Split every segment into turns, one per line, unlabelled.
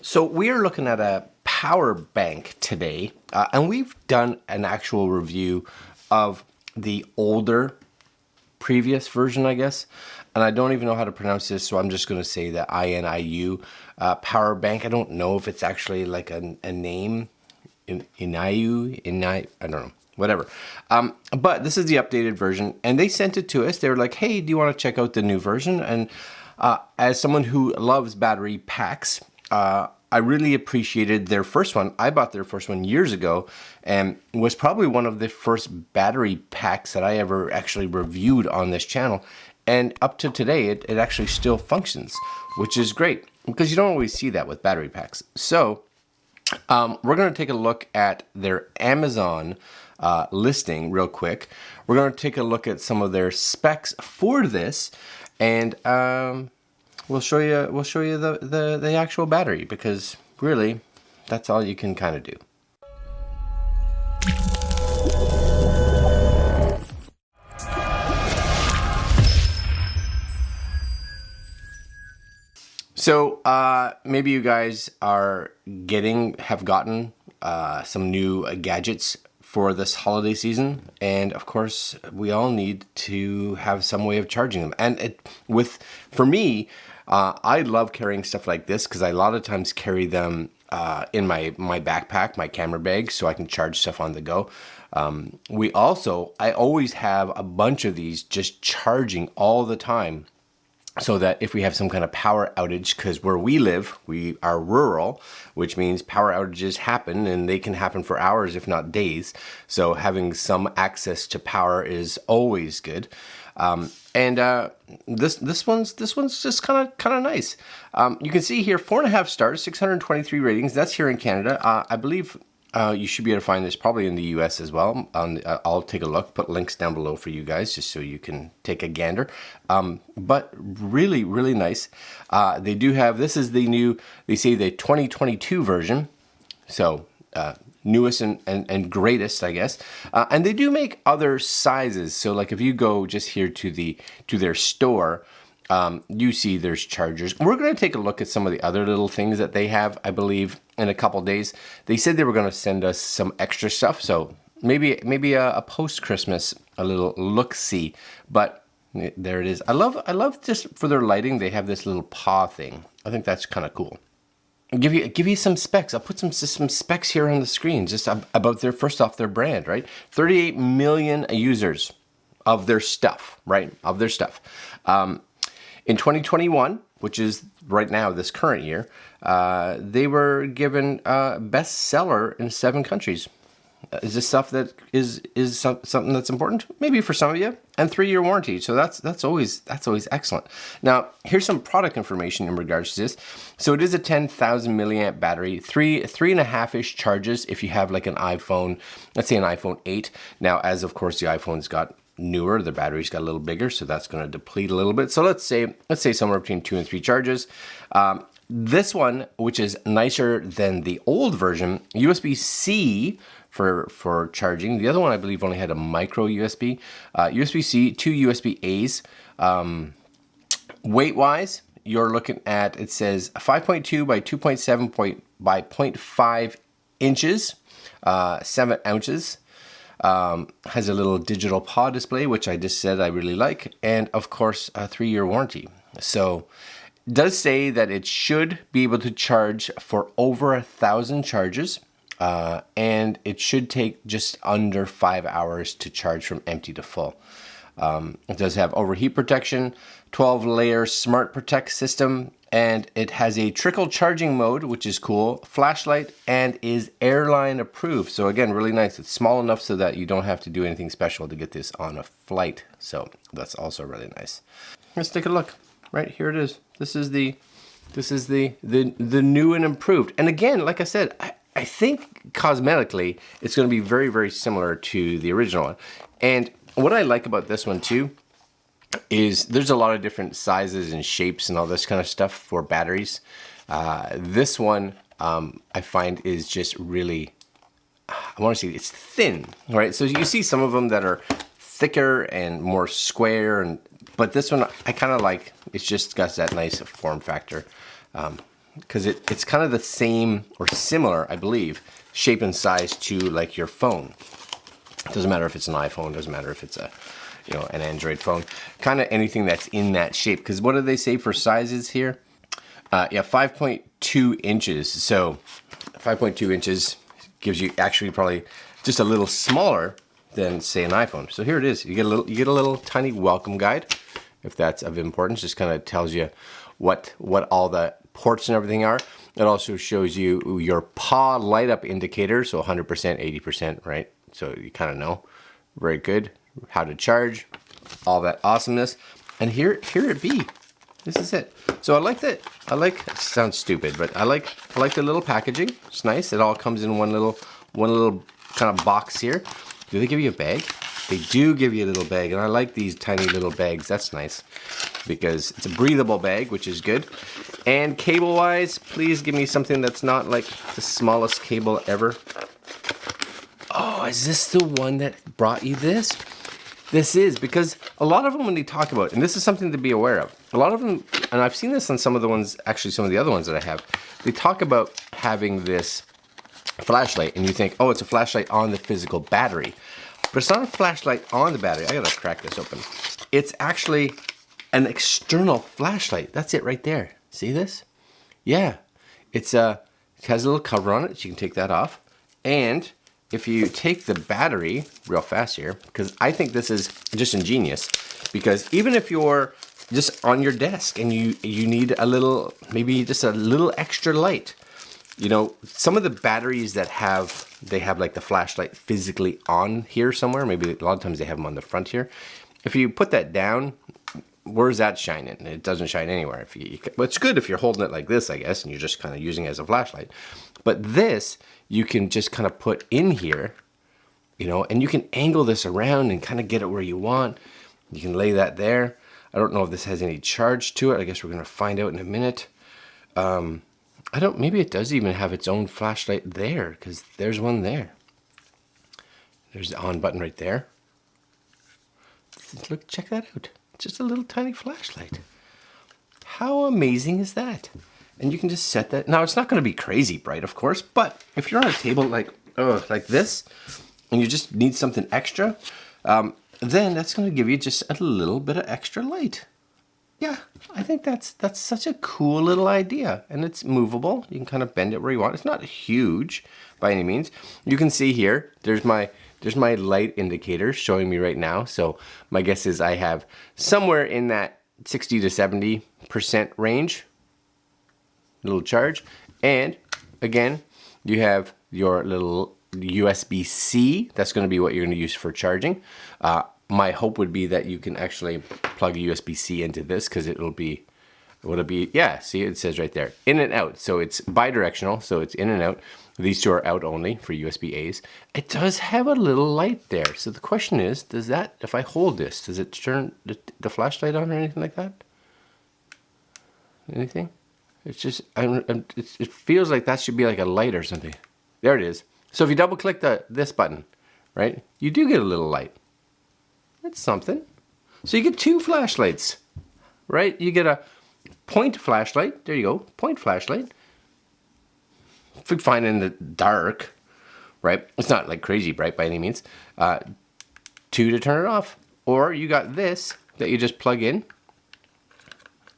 So we are looking at a power bank today, and we've done an actual review of the older previous version, I guess. And I don't even know how to pronounce this, so I'm just going to say the INIU power bank. I don't know if it's actually like a name. INIU, I don't know. Whatever. But this is the updated version, and they sent it to us. They were like, hey, do you want to check out the new version? And as someone who loves battery packs, I really appreciated their first one. I bought their first one years ago, and was probably one of the first battery packs that I ever actually reviewed on this channel. And up to today, it actually still functions, which is great, because you don't always see that with battery packs. So we're going to take a look at their Amazon listing real quick. We're going to take a look at some of their specs for this, and we'll show you the actual battery, because really that's all you can kind of do. So maybe you guys have gotten some new gadgets for this holiday season, and of course we all need to have some way of charging them. And for me, I love carrying stuff like this, because I a lot of times carry them in my backpack, my camera bag, so I can charge stuff on the go. I always have a bunch of these just charging all the time, so that if we have some kind of power outage, because where we live, we are rural, which means power outages happen, and they can happen for hours, if not days. So having some access to power is always good. This one's just kind of nice. You can see here 4.5 stars, 623 ratings. That's here in Canada. I believe you should be able to find this probably in the US as well. I'll take a look, put links down below for you guys, just so you can take a gander. But really, really nice. They do have, this is the new, they say the 2022 version. So newest and greatest, I guess. And they do make other sizes. So like if you go just here to their store, you see there's chargers. We're going to take a look at some of the other little things that they have, I believe, in a couple days. They said they were going to send us some extra stuff, so maybe a post-Christmas, a little look-see. But there it is. I love just for their lighting, they have this little paw thing. I think that's kind of cool. I'll give you some specs. I'll put some specs here on the screen, just about their brand, right? 38 million users of their stuff, right? Of their stuff. In 2021, which is right now, this current year, they were given bestseller in 7 countries. Is this stuff that is something that's important? Maybe for some of you. And 3-year warranty, so that's always excellent. Now, here's some product information in regards to this. So it is a 10,000 milliamp battery, 3.5-ish charges if you have like an iPhone, let's say an iPhone 8. Now, as of course the iPhone's got newer, the battery's got a little bigger, so that's going to deplete a little bit. So let's say somewhere between 2 and 3 charges. This one, which is nicer than the old version, USB-C for charging. The other one, I believe, only had a micro USB. USB-C, 2 USB-As. Weight-wise, you're looking at, it says 5.2 by 2.7 by 0.5 inches, 7 ounces. Has a little digital paw display, which I just said I really like, and of course a 3-year warranty. So it does say that it should be able to charge for over 1,000 charges, and it should take just under 5 hours to charge from empty to full. It does have overheat protection, 12-layer smart protect system, and it has a trickle charging mode, which is cool, flashlight, and is airline approved. So again, really nice. It's small enough so that you don't have to do anything special to get this on a flight. So that's also really nice. Let's take a look. Right here it is. This is the new and improved. And again, like I said, I think cosmetically it's going to be very, very similar to the original one. And what I like about this one too is there's a lot of different sizes and shapes and all this kind of stuff for batteries. This one I find is just really, I want to say it's thin, right? So you see some of them that are thicker and more square, but this one I kind of like. It's just got that nice form factor. because it's kind of the same or similar, I believe, shape and size to like your phone. It doesn't matter if it's an iPhone, doesn't matter if it's a, you know, an Android phone, kind of anything that's in that shape. Because what do they say for sizes here? Yeah, 5.2 inches. So 5.2 inches gives you actually probably just a little smaller than say an iPhone. So here it is. You get a little tiny welcome guide, if that's of importance. Just kind of tells you what all the ports and everything are. It also shows you your paw light up indicator, so 100%, 80%, right? So you kind of know. Very good. How to charge, all that awesomeness. And here it be. This is it. So I like that. It sounds stupid, but I like the little packaging. It's nice. It all comes in one little kind of box here. Do they give you a bag? They do give you a little bag, and I like these tiny little bags. That's nice because it's a breathable bag, which is good. And cable-wise, please give me something that's not like the smallest cable ever. Oh, is this the one that brought you this? This is, because a lot of them when they talk about, and this is something to be aware of, a lot of them, and I've seen this on some of the ones, actually some of the other ones that I have, they talk about having this flashlight, and you think, oh, it's a flashlight on the physical battery. But it's not a flashlight on the battery. I gotta crack this open. It's actually an external flashlight. That's it right there. See this? Yeah. It has a little cover on it, so you can take that off. And if you take the battery real fast here, because I think this is just ingenious, because even if you're just on your desk and you need a little, maybe just a little extra light, you know, some of the batteries that they have like the flashlight physically on here somewhere, maybe a lot of times they have them on the front here. If you put that down, where's that shining? It doesn't shine anywhere. Well, it's good if you're holding it like this, I guess, and you're just kind of using it as a flashlight. But this, you can just kind of put in here, you know, and you can angle this around and kind of get it where you want. You can lay that there. I don't know if this has any charge to it. I guess we're going to find out in a minute. Maybe it does even have its own flashlight there, because there's one there. There's the on button right there. Look, check that out. Just a little tiny flashlight. How amazing is that? And you can just set that. Now, it's not going to be crazy bright, of course, but if you're on a table like this, and you just need something extra, then that's going to give you just a little bit of extra light. Yeah, I think that's such a cool little idea, and it's movable. You can kind of bend it where you want. It's not huge by any means. You can see here, there's my light indicator showing me right now. So my guess is I have somewhere in that 60 to 70% range, little charge. And again, you have your little USB-C. That's going to be what you're going to use for charging. My hope would be that you can actually plug a USB-C into this, because would it be, yeah, see, it says right there, in and out. So it's bi-directional, so it's in and out. These two are out only for USB-A's. It does have a little light there. So the question is, does that, if I hold this, does it turn the flashlight on or anything like that? Anything? It's just, it feels like that should be like a light or something. There it is. So if you double click this button, right, you do get a little light. That's something. So you get two flashlights, right? You get a point flashlight. There you go, point flashlight. If you find it in the dark, right? It's not like crazy bright by any means. Two to turn it off. Or you got this that you just plug in,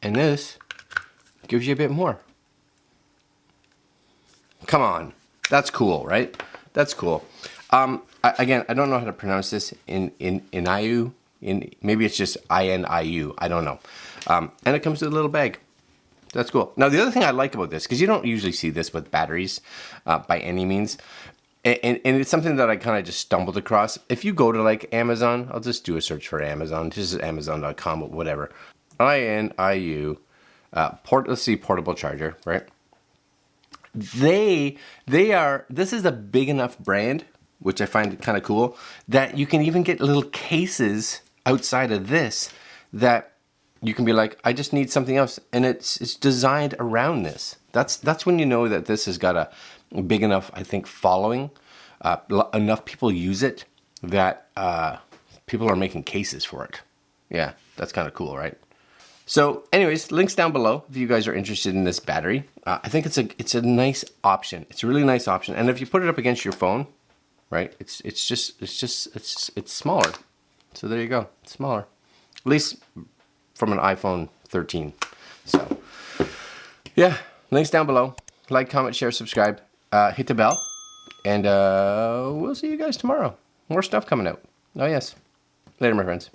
and this gives you a bit more. Come on, that's cool, right? That's cool. Again, I don't know how to pronounce this in INIU. Maybe it's just INIU. I don't know. And it comes with a little bag. That's cool. Now, the other thing I like about this, because you don't usually see this with batteries by any means, and it's something that I kind of just stumbled across. If you go to like Amazon, I'll just do a search for Amazon. This is Amazon.com, but whatever. INIU, let's see, portable charger, right? This is a big enough brand, which I find kind of cool, that you can even get little cases outside of this that you can be like, I just need something else, and it's designed around this. That's when you know that this has got a big enough, I think, following. Enough people use it that people are making cases for it. Yeah, that's kind of cool, right? So anyways, links down below if you guys are interested in this battery. I think it's a nice option. It's a really nice option. And if you put it up against your phone, right, it's smaller. So there you go, it's smaller. At least from an iPhone 13. So yeah, links down below. Like, comment, share, subscribe. Hit the bell. And we'll see you guys tomorrow. More stuff coming out. Oh yes. Later, my friends.